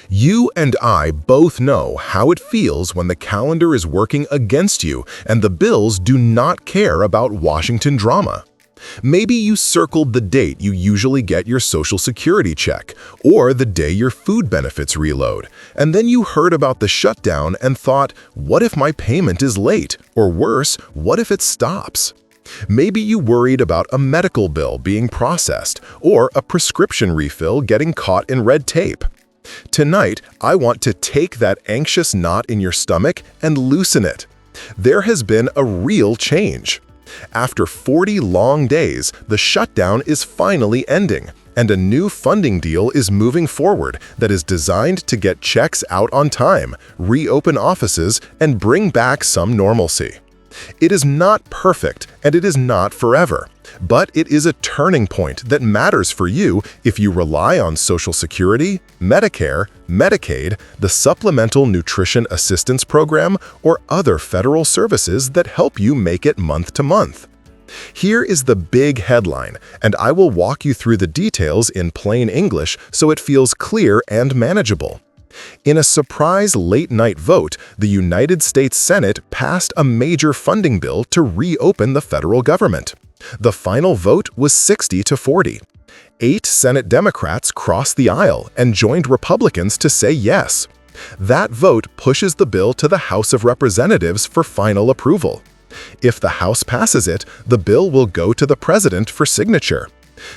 You and I both know how it feels when the calendar is working against you and the bills do not care about Washington drama. Maybe you circled the date you usually get your Social Security check, or the day your food benefits reload, and then you heard about the shutdown and thought, what if my payment is late? Or worse, what if it stops? Maybe you worried about a medical bill being processed, or a prescription refill getting caught in red tape. Tonight, I want to take that anxious knot in your stomach and loosen it. There has been a real change. After 40 long days, the shutdown is finally ending, and a new funding deal is moving forward that is designed to get checks out on time, reopen offices, and bring back some normalcy. It is not perfect, and it is not forever, but it is a turning point that matters for you if you rely on Social Security, Medicare, Medicaid, the Supplemental Nutrition Assistance Program, or other federal services that help you make it month to month. Here is the big headline, and I will walk you through the details in plain English so it feels clear and manageable. In a surprise late-night vote, the United States Senate passed a major funding bill to reopen the federal government. The final vote was 60-40. 8 Senate Democrats crossed the aisle and joined Republicans to say yes. That vote pushes the bill to the House of Representatives for final approval. If the House passes it, the bill will go to the President for signature.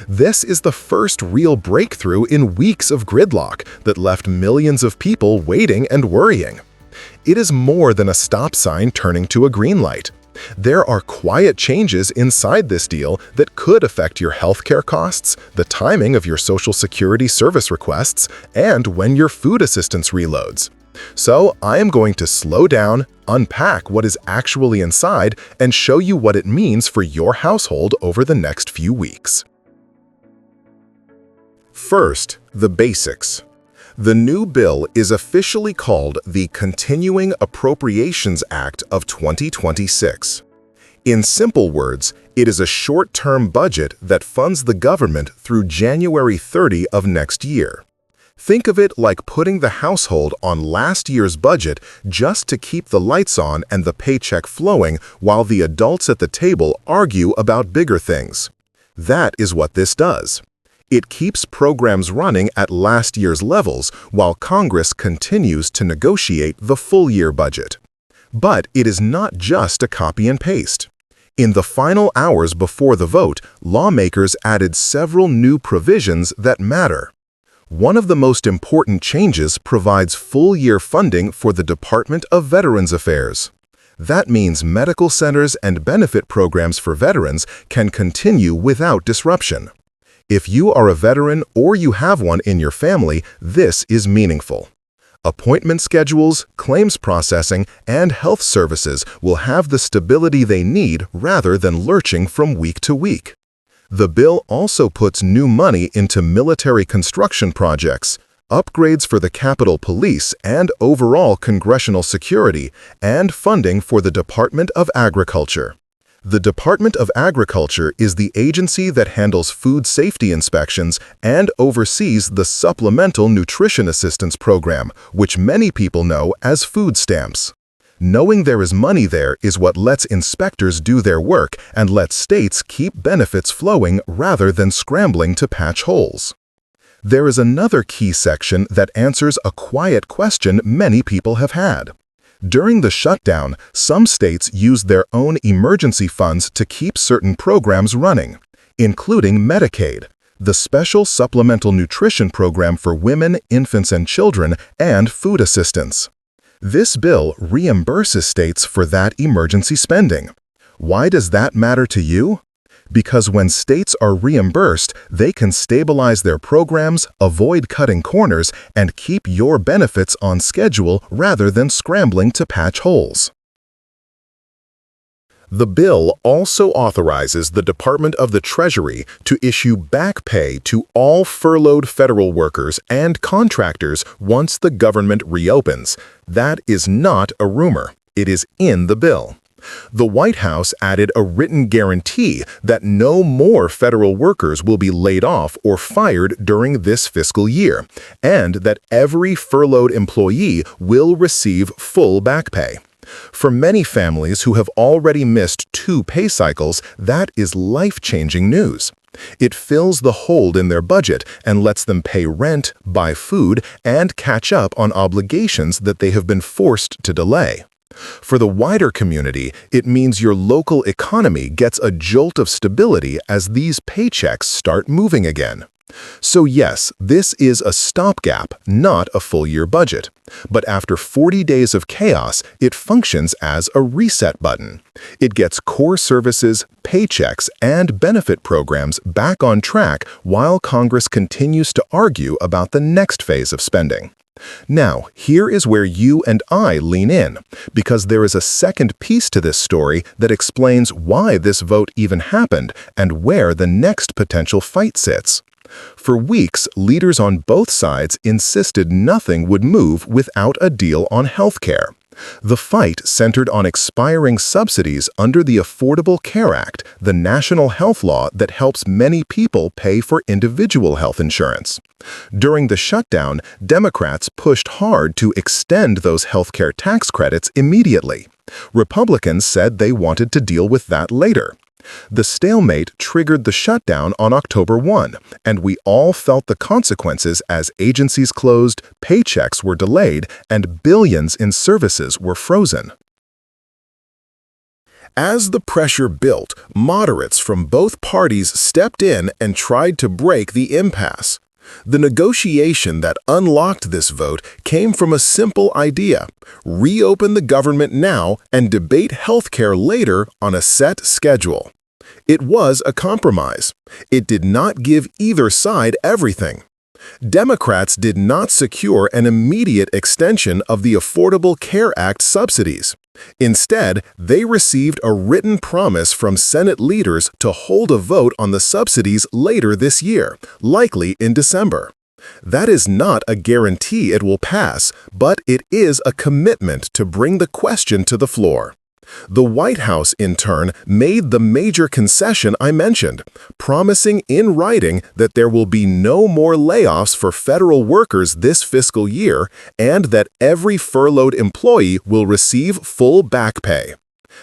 This is the first real breakthrough in weeks of gridlock that left millions of people waiting and worrying. It is more than a stop sign turning to a green light. There are quiet changes inside this deal that could affect your healthcare costs, the timing of your Social Security service requests, and when your food assistance reloads. So I am going to slow down, unpack what is actually inside, and show you what it means for your household over the next few weeks. First, the basics. The new bill is officially called the Continuing Appropriations Act of 2026. In simple words, it is a short-term budget that funds the government through January 30 of next year. Think of it like putting the household on last year's budget just to keep the lights on and the paycheck flowing while the adults at the table argue about bigger things. That is what this does. It keeps programs running at last year's levels while Congress continues to negotiate the full-year budget. But it is not just a copy and paste. In the final hours before the vote, lawmakers added several new provisions that matter. One of the most important changes provides full-year funding for the Department of Veterans Affairs. That means medical centers and benefit programs for veterans can continue without disruption. If you are a veteran or you have one in your family, this is meaningful. Appointment schedules, claims processing, and health services will have the stability they need rather than lurching from week to week. The bill also puts new money into military construction projects, upgrades for the Capitol Police and overall congressional security, and funding for the Department of Agriculture. The Department of Agriculture is the agency that handles food safety inspections and oversees the Supplemental Nutrition Assistance Program, which many people know as food stamps. Knowing there is money there is what lets inspectors do their work and lets states keep benefits flowing rather than scrambling to patch holes. There is another key section that answers a quiet question many people have had. During the shutdown, some states used their own emergency funds to keep certain programs running, including Medicaid, the Special Supplemental Nutrition Program for women, infants, and children, and food assistance. This bill reimburses states for that emergency spending. Why does that matter to you? Because when states are reimbursed, they can stabilize their programs, avoid cutting corners, and keep your benefits on schedule rather than scrambling to patch holes. The bill also authorizes the Department of the Treasury to issue back pay to all furloughed federal workers and contractors once the government reopens. That is not a rumor. It is in the bill. The White House added a written guarantee that no more federal workers will be laid off or fired during this fiscal year, and that every furloughed employee will receive full back pay. For many families who have already missed 2 pay cycles, that is life-changing news. It fills the hole in their budget and lets them pay rent, buy food, and catch up on obligations that they have been forced to delay. For the wider community, it means your local economy gets a jolt of stability as these paychecks start moving again. So yes, this is a stopgap, not a full-year budget. But after 40 days of chaos, it functions as a reset button. It gets core services, paychecks, and benefit programs back on track while Congress continues to argue about the next phase of spending. Now, here is where you and I lean in, because there is a second piece to this story that explains why this vote even happened and where the next potential fight sits. For weeks, leaders on both sides insisted nothing would move without a deal on healthcare. The fight centered on expiring subsidies under the Affordable Care Act, the national health law that helps many people pay for individual health insurance. During the shutdown, Democrats pushed hard to extend those healthcare tax credits immediately. Republicans said they wanted to deal with that later. The stalemate triggered the shutdown on October 1, and we all felt the consequences as agencies closed, paychecks were delayed, and billions in services were frozen. As the pressure built, moderates from both parties stepped in and tried to break the impasse. The negotiation that unlocked this vote came from a simple idea: reopen the government now and debate healthcare later on a set schedule. It was a compromise. It did not give either side everything. Democrats did not secure an immediate extension of the Affordable Care Act subsidies. Instead, they received a written promise from Senate leaders to hold a vote on the subsidies later this year, likely in December. That is not a guarantee it will pass, but it is a commitment to bring the question to the floor. The White House, in turn, made the major concession I mentioned, promising in writing that there will be no more layoffs for federal workers this fiscal year and that every furloughed employee will receive full back pay.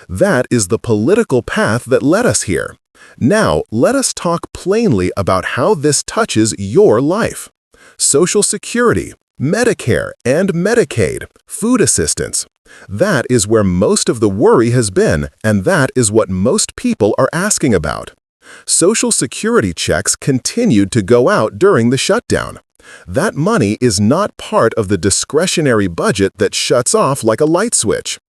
That is the political path that led us here. Now, let us talk plainly about how this touches your life. Social Security, Medicare and Medicaid, food assistance. That is where most of the worry has been, and that is what most people are asking about. Social Security checks continued to go out during the shutdown. That money is not part of the discretionary budget that shuts off like a light switch.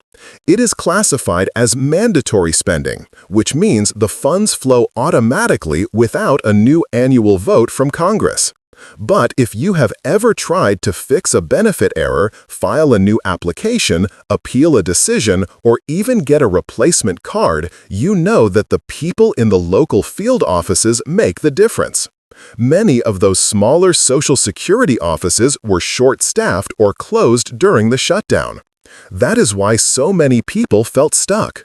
It is classified as mandatory spending, which means the funds flow automatically without a new annual vote from Congress. But if you have ever tried to fix a benefit error, file a new application, appeal a decision, or even get a replacement card, you know that the people in the local field offices make the difference. Many of those smaller Social Security offices were short-staffed or closed during the shutdown. That is why so many people felt stuck.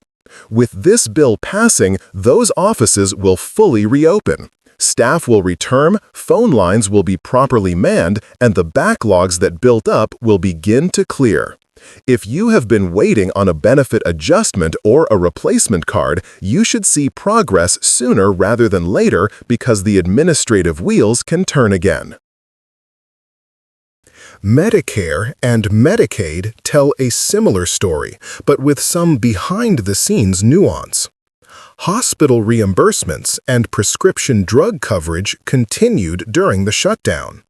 With this bill passing, those offices will fully reopen. Staff will return, phone lines will be properly manned, and the backlogs that built up will begin to clear. If you have been waiting on a benefit adjustment or a replacement card, you should see progress sooner rather than later because the administrative wheels can turn again. Medicare and Medicaid tell a similar story, but with some behind-the-scenes nuance. Hospital reimbursements and prescription drug coverage continued during the shutdown.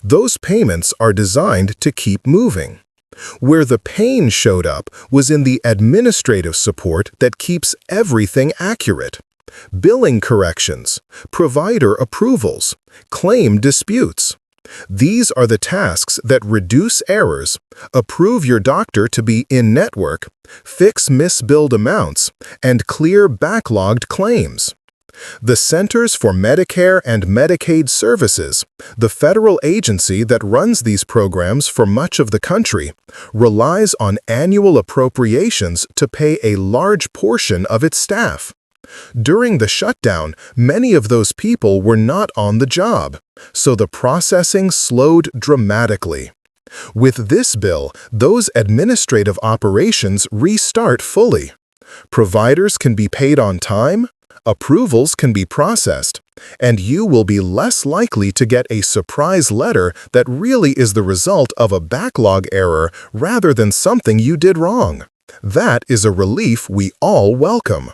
Those payments are designed to keep moving. Where the pain showed up was in the administrative support that keeps everything accurate. Billing corrections, provider approvals, claim disputes. These are the tasks that reduce errors, approve your doctor to be in-network, fix misbilled amounts, and clear backlogged claims. The Centers for Medicare and Medicaid Services, the federal agency that runs these programs for much of the country, relies on annual appropriations to pay a large portion of its staff. During the shutdown, many of those people were not on the job, so the processing slowed dramatically. With this bill, those administrative operations restart fully. Providers can be paid on time, approvals can be processed, and you will be less likely to get a surprise letter that really is the result of a backlog error rather than something you did wrong. That is a relief we all welcome.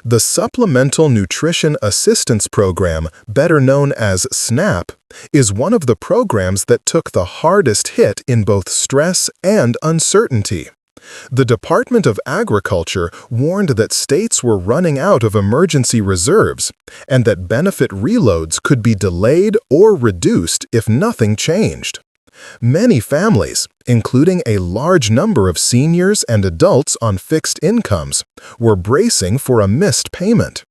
The Supplemental Nutrition Assistance Program, better known as SNAP, is one of the programs that took the hardest hit in both stress and uncertainty. The Department of Agriculture warned that states were running out of emergency reserves and that benefit reloads could be delayed or reduced if nothing changed. Many families, including a large number of seniors and adults on fixed incomes, were bracing for a missed payment.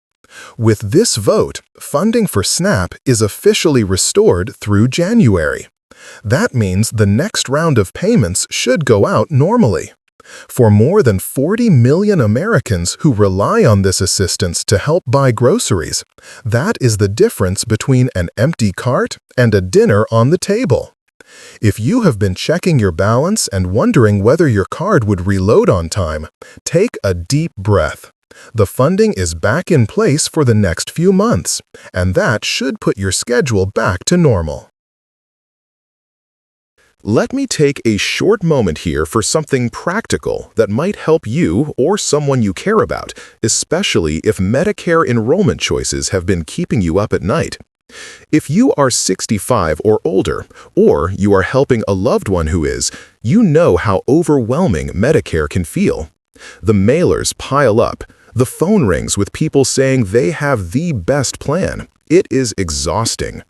With this vote, funding for SNAP is officially restored through January. That means the next round of payments should go out normally. For more than 40 million Americans who rely on this assistance to help buy groceries, that is the difference between an empty cart and a dinner on the table. If you have been checking your balance and wondering whether your card would reload on time, take a deep breath. The funding is back in place for the next few months, and that should put your schedule back to normal. Let me take a short moment here for something practical that might help you or someone you care about, especially if Medicare enrollment choices have been keeping you up at night. If you are 65 or older, or you are helping a loved one who is, you know how overwhelming Medicare can feel. The mailers pile up. The phone rings with people saying they have the best plan. It is exhausting.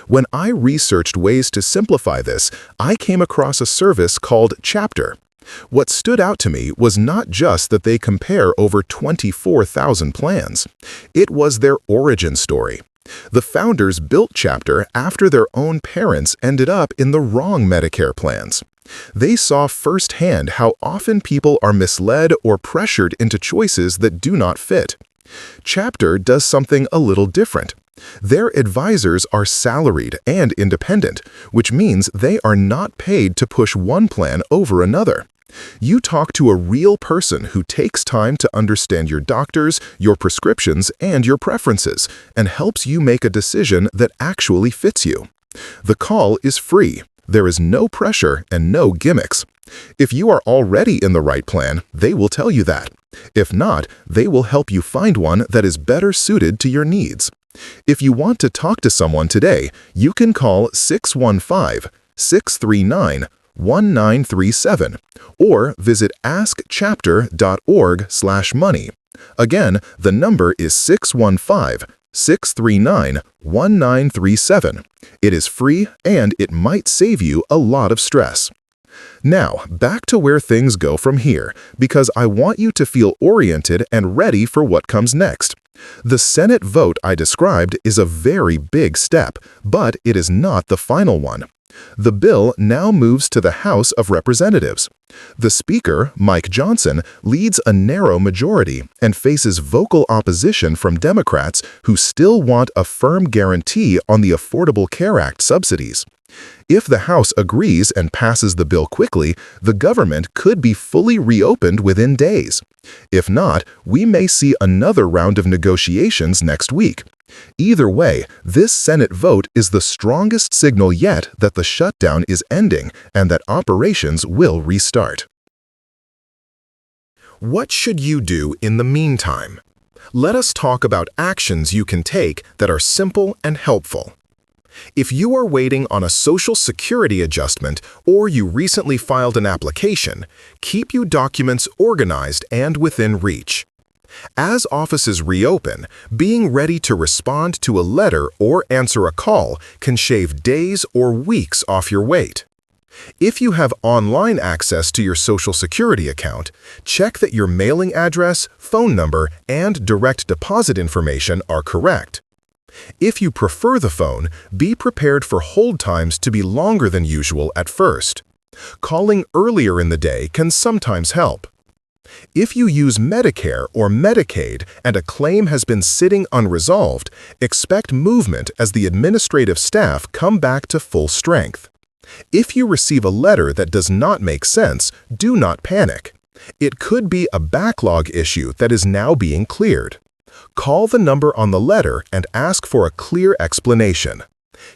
When I researched ways to simplify this, I came across a service called Chapter. What stood out to me was not just that they compare over 24,000 plans. It was their origin story. The founders built Chapter after their own parents ended up in the wrong Medicare plans. They saw firsthand how often people are misled or pressured into choices that do not fit. Chapter does something a little different. Their advisors are salaried and independent, which means they are not paid to push one plan over another. You talk to a real person who takes time to understand your doctors, your prescriptions, and your preferences, and helps you make a decision that actually fits you. The call is free. There is no pressure and no gimmicks. If you are already in the right plan, they will tell you that. If not, they will help you find one that is better suited to your needs. If you want to talk to someone today, you can call 615-639-1937 or visit askchapter.org/money. Again, the number is 615-639-1937. It is free and it might save you a lot of stress. Now, back to where things go from here, because I want you to feel oriented and ready for what comes next. The Senate vote I described is a very big step, but it is not the final one. The bill now moves to the House of Representatives. The Speaker, Mike Johnson, leads a narrow majority and faces vocal opposition from Democrats who still want a firm guarantee on the Affordable Care Act subsidies. If the House agrees and passes the bill quickly, the government could be fully reopened within days. If not, we may see another round of negotiations next week. Either way, this Senate vote is the strongest signal yet that the shutdown is ending and that operations will restart. What should you do in the meantime? Let us talk about actions you can take that are simple and helpful. If you are waiting on a Social Security adjustment or you recently filed an application, keep your documents organized and within reach. As offices reopen, being ready to respond to a letter or answer a call can shave days or weeks off your wait. If you have online access to your Social Security account, check that your mailing address, phone number, and direct deposit information are correct. If you prefer the phone, be prepared for hold times to be longer than usual at first. Calling earlier in the day can sometimes help. If you use Medicare or Medicaid and a claim has been sitting unresolved, expect movement as the administrative staff come back to full strength. If you receive a letter that does not make sense, do not panic. It could be a backlog issue that is now being cleared. Call the number on the letter and ask for a clear explanation.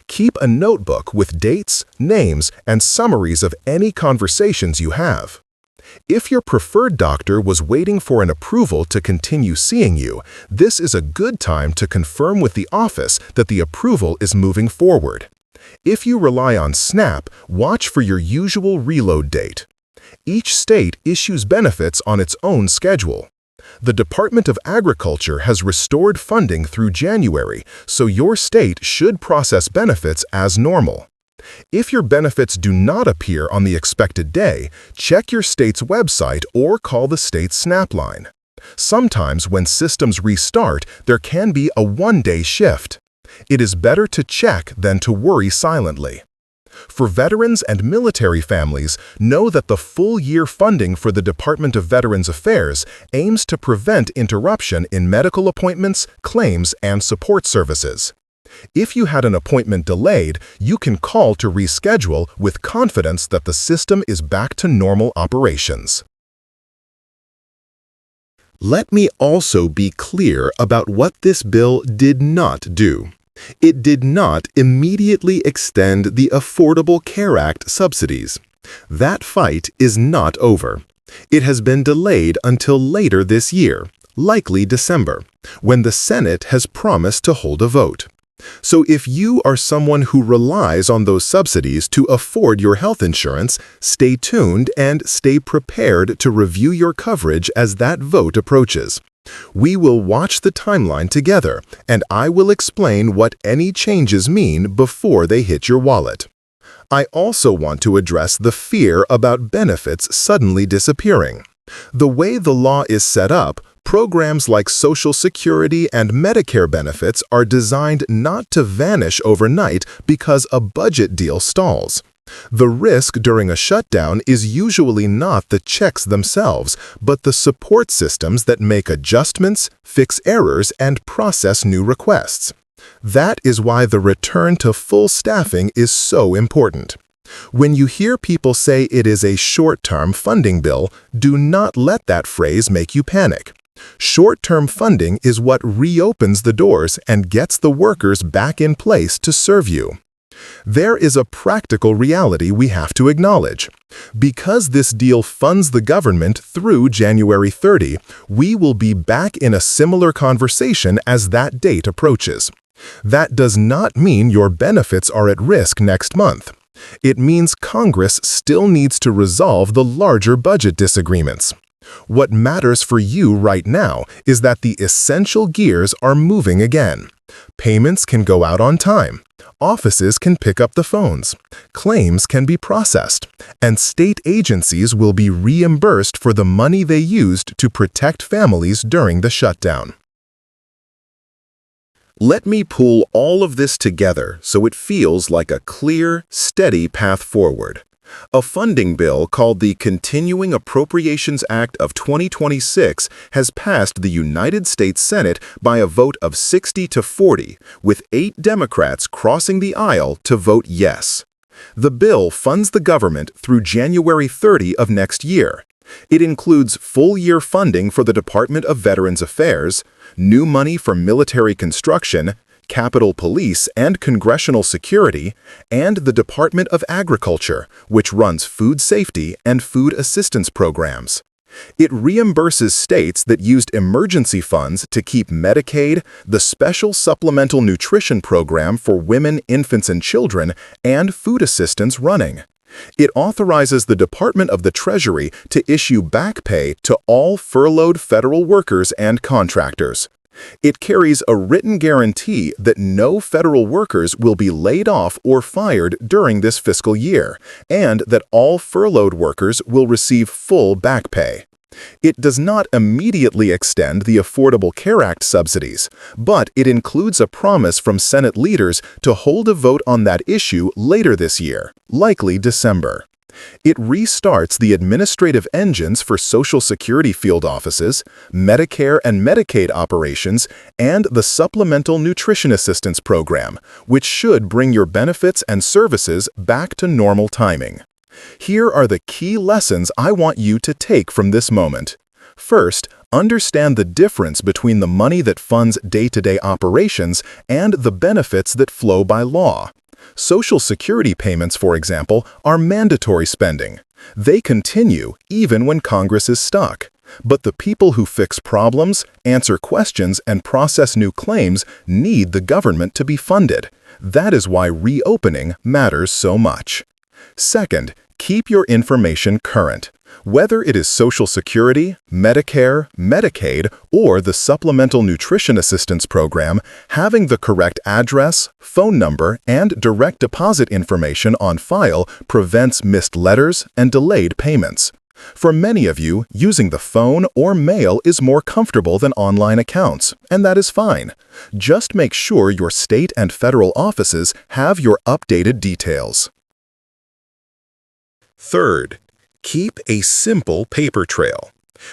Keep a notebook with dates, names, and summaries of any conversations you have. If your preferred doctor was waiting for an approval to continue seeing you, this is a good time to confirm with the office that the approval is moving forward. If you rely on SNAP, watch for your usual reload date. Each state issues benefits on its own schedule. The Department of Agriculture has restored funding through January, so your state should process benefits as normal. If your benefits do not appear on the expected day, check your state's website or call the state's SNAP line. Sometimes when systems restart, there can be a one-day shift. It is better to check than to worry silently. For veterans and military families, know that the full-year funding for the Department of Veterans Affairs aims to prevent interruption in medical appointments, claims, and support services. If you had an appointment delayed, you can call to reschedule with confidence that the system is back to normal operations. Let me also be clear about what this bill did not do. It did not immediately extend the Affordable Care Act subsidies. That fight is not over. It has been delayed until later this year, likely December, when the Senate has promised to hold a vote. So if you are someone who relies on those subsidies to afford your health insurance, stay tuned and stay prepared to review your coverage as that vote approaches. We will watch the timeline together, and I will explain what any changes mean before they hit your wallet. I also want to address the fear about benefits suddenly disappearing. The way the law is set up, programs like Social Security and Medicare benefits are designed not to vanish overnight because a budget deal stalls. The risk during a shutdown is usually not the checks themselves, but the support systems that make adjustments, fix errors, and process new requests. That is why the return to full staffing is so important. When you hear people say it is a short-term funding bill, do not let that phrase make you panic. Short-term funding is what reopens the doors and gets the workers back in place to serve you. There is a practical reality we have to acknowledge. Because this deal funds the government through January 30, we will be back in a similar conversation as that date approaches. That does not mean your benefits are at risk next month. It means Congress still needs to resolve the larger budget disagreements. What matters for you right now is that the essential gears are moving again. Payments can go out on time. Offices can pick up the phones. Claims can be processed. And state agencies will be reimbursed for the money they used to protect families during the shutdown. Let me pull all of this together so it feels like a clear, steady path forward. A funding bill called the Continuing Appropriations Act of 2026 has passed the United States Senate by a vote of 60 to 40, with 8 Democrats crossing the aisle to vote yes. The bill funds the government through January 30 of next year. It includes full-year funding for the Department of Veterans Affairs, new money for military construction, Capitol Police and Congressional Security, and the Department of Agriculture, which runs food safety and food assistance programs. It reimburses states that used emergency funds to keep Medicaid, the Special Supplemental Nutrition Program for women, infants, and children, and food assistance running. It authorizes the Department of the Treasury to issue back pay to all furloughed federal workers and contractors. It carries a written guarantee that no federal workers will be laid off or fired during this fiscal year, and that all furloughed workers will receive full back pay. It does not immediately extend the Affordable Care Act subsidies, but it includes a promise from Senate leaders to hold a vote on that issue later this year, likely December. It restarts the administrative engines for Social Security field offices, Medicare and Medicaid operations, and the Supplemental Nutrition Assistance Program, which should bring your benefits and services back to normal timing. Here are the key lessons I want you to take from this moment. First, understand the difference between the money that funds day-to-day operations and the benefits that flow by law. Social Security payments, for example, are mandatory spending. They continue even when Congress is stuck. But the people who fix problems, answer questions, and process new claims need the government to be funded. That is why reopening matters so much. Second, keep your information current. Whether it is Social Security, Medicare, Medicaid, or the Supplemental Nutrition Assistance Program, having the correct address, phone number, and direct deposit information on file prevents missed letters and delayed payments. For many of you, using the phone or mail is more comfortable than online accounts, and that is fine. Just make sure your state and federal offices have your updated details. Third, keep a simple paper trail.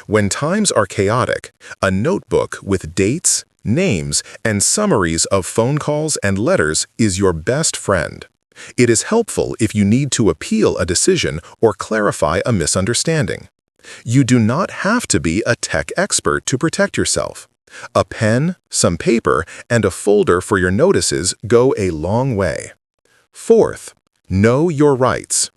When times are chaotic, a notebook with dates, names, and summaries of phone calls and letters is your best friend. It is helpful if you need to appeal a decision or clarify a misunderstanding. You do not have to be a tech expert to protect yourself. A pen, some paper, and a folder for your notices go a long way. Fourth, know your rights.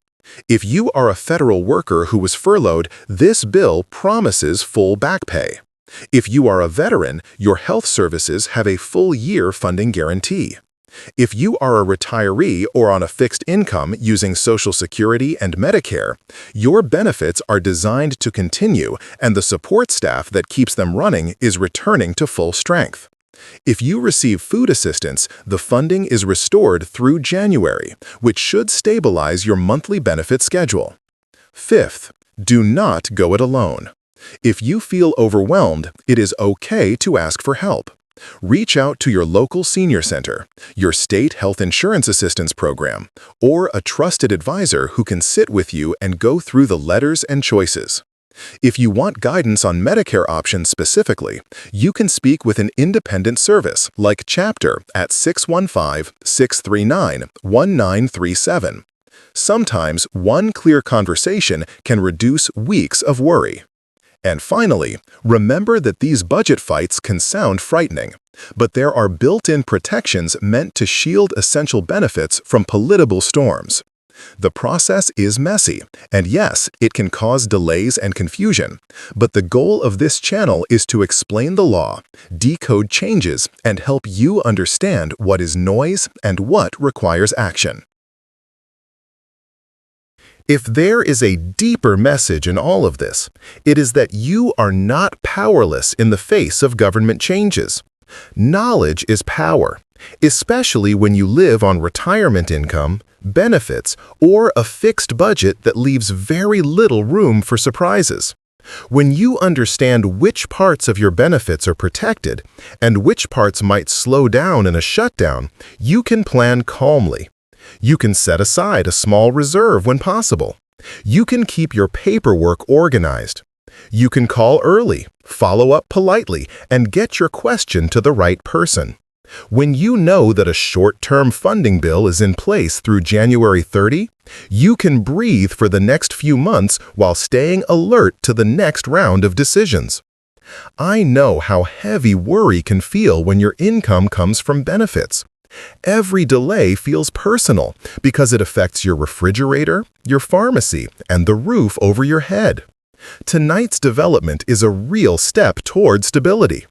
If you are a federal worker who was furloughed, this bill promises full back pay. If you are a veteran, your health services have a full-year funding guarantee. If you are a retiree or on a fixed income using Social Security and Medicare, your benefits are designed to continue, and the support staff that keeps them running is returning to full strength. If you receive food assistance, the funding is restored through January, which should stabilize your monthly benefit schedule. Fifth, do not go it alone. If you feel overwhelmed, it is okay to ask for help. Reach out to your local senior center, your state health insurance assistance program, or a trusted advisor who can sit with you and go through the letters and choices. If you want guidance on Medicare options specifically, you can speak with an independent service like Chapter at 615-639-1937. Sometimes one clear conversation can reduce weeks of worry. And finally, remember that these budget fights can sound frightening, but there are built-in protections meant to shield essential benefits from political storms. The process is messy, and yes, it can cause delays and confusion, but the goal of this channel is to explain the law, decode changes, and help you understand what is noise and what requires action. If there is a deeper message in all of this, it is that you are not powerless in the face of government changes. Knowledge is power, especially when you live on retirement income, benefits, or a fixed budget that leaves very little room for surprises. When you understand which parts of your benefits are protected and which parts might slow down in a shutdown, you can plan calmly. You can set aside a small reserve when possible. You can keep your paperwork organized. You can call early, follow up politely, and get your question to the right person. When you know that a short-term funding bill is in place through January 30, you can breathe for the next few months while staying alert to the next round of decisions. I know how heavy worry can feel when your income comes from benefits. Every delay feels personal because it affects your refrigerator, your pharmacy, and the roof over your head. Tonight's development is a real step toward stability.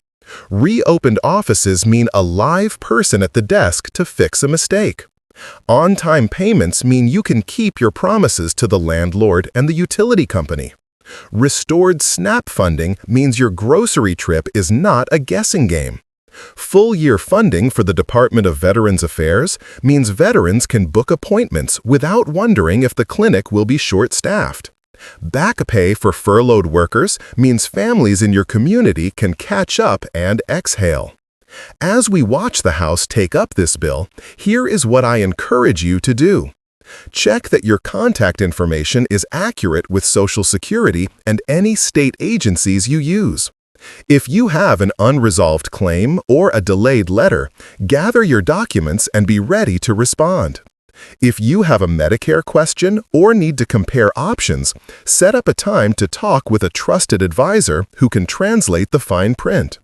Reopened offices mean a live person at the desk to fix a mistake. On-time payments mean you can keep your promises to the landlord and the utility company. Restored SNAP funding means your grocery trip is not a guessing game. Full-year funding for the Department of Veterans Affairs means veterans can book appointments without wondering if the clinic will be short-staffed. Back pay for furloughed workers means families in your community can catch up and exhale. As we watch the House take up this bill, here is what I encourage you to do. Check that your contact information is accurate with Social Security and any state agencies you use. If you have an unresolved claim or a delayed letter, gather your documents and be ready to respond. If you have a Medicare question or need to compare options, set up a time to talk with a trusted advisor who can translate the fine print.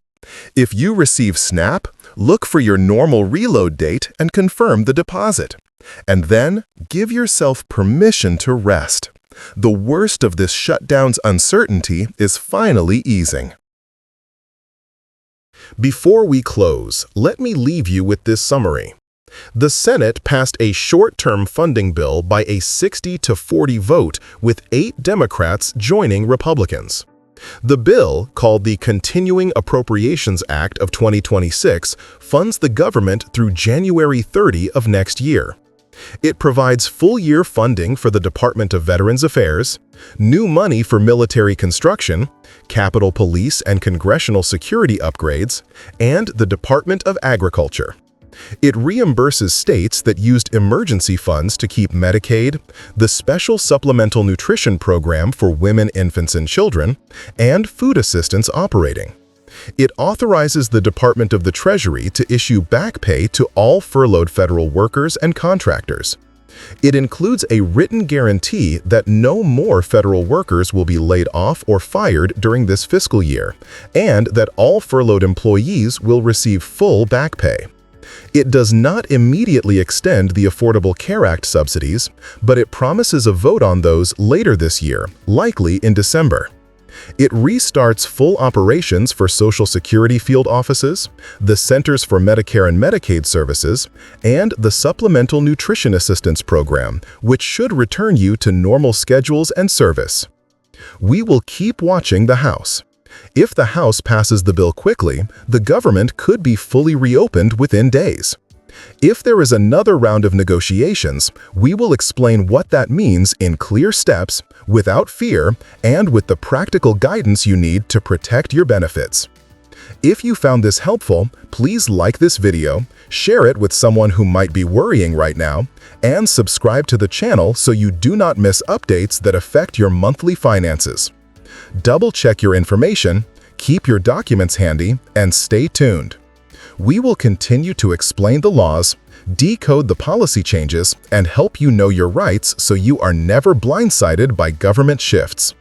If you receive SNAP, look for your normal reload date and confirm the deposit. And then, give yourself permission to rest. The worst of this shutdown's uncertainty is finally easing. Before we close, let me leave you with this summary. The Senate passed a short-term funding bill by a 60-40 vote, with 8 Democrats joining Republicans. The bill, called the Continuing Appropriations Act of 2026, funds the government through January 30 of next year. It provides full-year funding for the Department of Veterans Affairs, new money for military construction, Capitol Police and congressional security upgrades, and the Department of Agriculture. It reimburses states that used emergency funds to keep Medicaid, the Special Supplemental Nutrition Program for women, infants, and children, and food assistance operating. It authorizes the Department of the Treasury to issue back pay to all furloughed federal workers and contractors. It includes a written guarantee that no more federal workers will be laid off or fired during this fiscal year, and that all furloughed employees will receive full back pay. It does not immediately extend the Affordable Care Act subsidies, but it promises a vote on those later this year, likely in December. It restarts full operations for Social Security field offices, the Centers for Medicare and Medicaid Services, and the Supplemental Nutrition Assistance Program, which should return you to normal schedules and service. We will keep watching the House. If the House passes the bill quickly, the government could be fully reopened within days. If there is another round of negotiations, we will explain what that means in clear steps, without fear, and with the practical guidance you need to protect your benefits. If you found this helpful, please like this video, share it with someone who might be worrying right now, and subscribe to the channel so you do not miss updates that affect your monthly finances. Double-check your information, keep your documents handy, and stay tuned. We will continue to explain the laws, decode the policy changes, and help you know your rights so you are never blindsided by government shifts.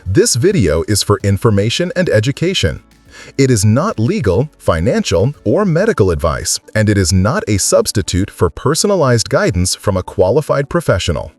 This video is for information and education. It is not legal, financial, or medical advice, and it is not a substitute for personalized guidance from a qualified professional.